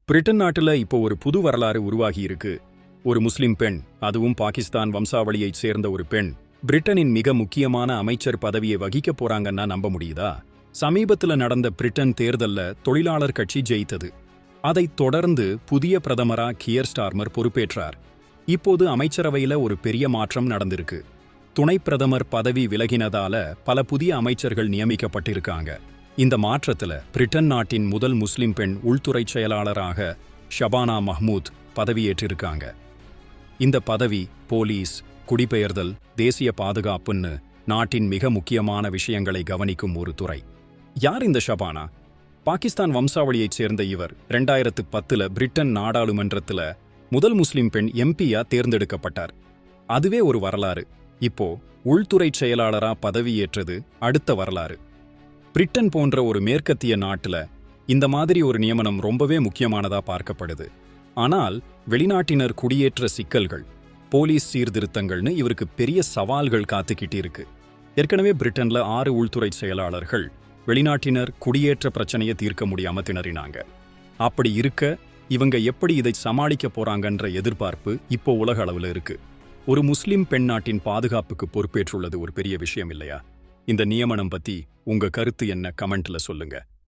Britain நாட்டுல இப்போ ஒரு புது வரலாறு உருவாகி இருக்கு. ஒரு முஸ்லிம் பெண், அதுவும் பாகிஸ்தான் வம்சாவளியைச் சேர்ந்த ஒரு பெண், பிரிட்டனின் மிக முக்கியமான அமைச்சர் பதவியை வகிக்க போறாங்கன்னா நம்ப முடியுதா? சமீபத்துல நடந்த பிரிட்டன் தேர்தல்ல தொழிலாளர் கட்சி ஜெயித்தது. அதைத் தொடர்ந்து புதிய பிரதமரா கியர் ஸ்டார்மர் பொறுப்பேற்றார். இப்போது அமைச்சரவையில ஒரு பெரிய மாற்றம் நடந்திருக்கு. துணை பிரதமர் பதவி விலகினதால பல புதிய அமைச்சர்கள் நியமிக்கப்பட்டிருக்காங்க. இந்த மாற்றத்துல பிரிட்டன் நாட்டின் முதல் முஸ்லிம் பெண் உள்துறை செயலாளராக ஷபானா மஹ்மூத் பதவியேற்றிருக்காங்க. இந்த பதவி போலீஸ், குடிபெயர்தல், தேசிய பாதுகாப்புன்னு நாட்டின் மிக முக்கியமான விஷயங்களை கவனிக்கும் ஒரு துறை. யார் இந்த ஷபானா? பாகிஸ்தான் வம்சாவளியைச் சேர்ந்த இவர் 2010 பிரிட்டன் நாடாளுமன்றத்துல முதல் முஸ்லிம் பெண் எம்பியா தேர்ந்தெடுக்கப்பட்டார். அதுவே ஒரு வரலாறு. இப்போ உள்துறை செயலாளரா பதவியேற்றது அடுத்த வரலாறு. பிரிட்டன் போன்ற ஒரு மேற்கத்திய நாட்டுல இந்த மாதிரி ஒரு நியமனம் ரொம்பவே முக்கியமானதா பார்க்கப்படுது. ஆனால் வெளிநாட்டினர் குடியேற்ற சிக்கல்கள், போலீஸ் சீர்திருத்தங்கள்னு இவருக்கு பெரிய சவால்கள் காத்துக்கிட்டு இருக்கு. ஏற்கனவே பிரிட்டன்ல 6 உள்துறை செயலாளர்கள் வெளிநாட்டினர் குடியேற்ற பிரச்சனையை தீர்க்க முடியாம திணறினாங்க. அப்படி இருக்க இவங்க எப்படி இதை சமாளிக்க போறாங்கன்ற எதிர்பார்ப்பு இப்போ உலக அளவுல இருக்கு. ஒரு முஸ்லிம் பெண் நாட்டின் பாதுகாப்புக்கு பொறுப்பேற்றுள்ளது ஒரு பெரிய விஷயம் இல்லையா? இந்த நியமனம் பத்தி உங்க கருத்து என்ன? கமெண்ட்ல சொல்லுங்க.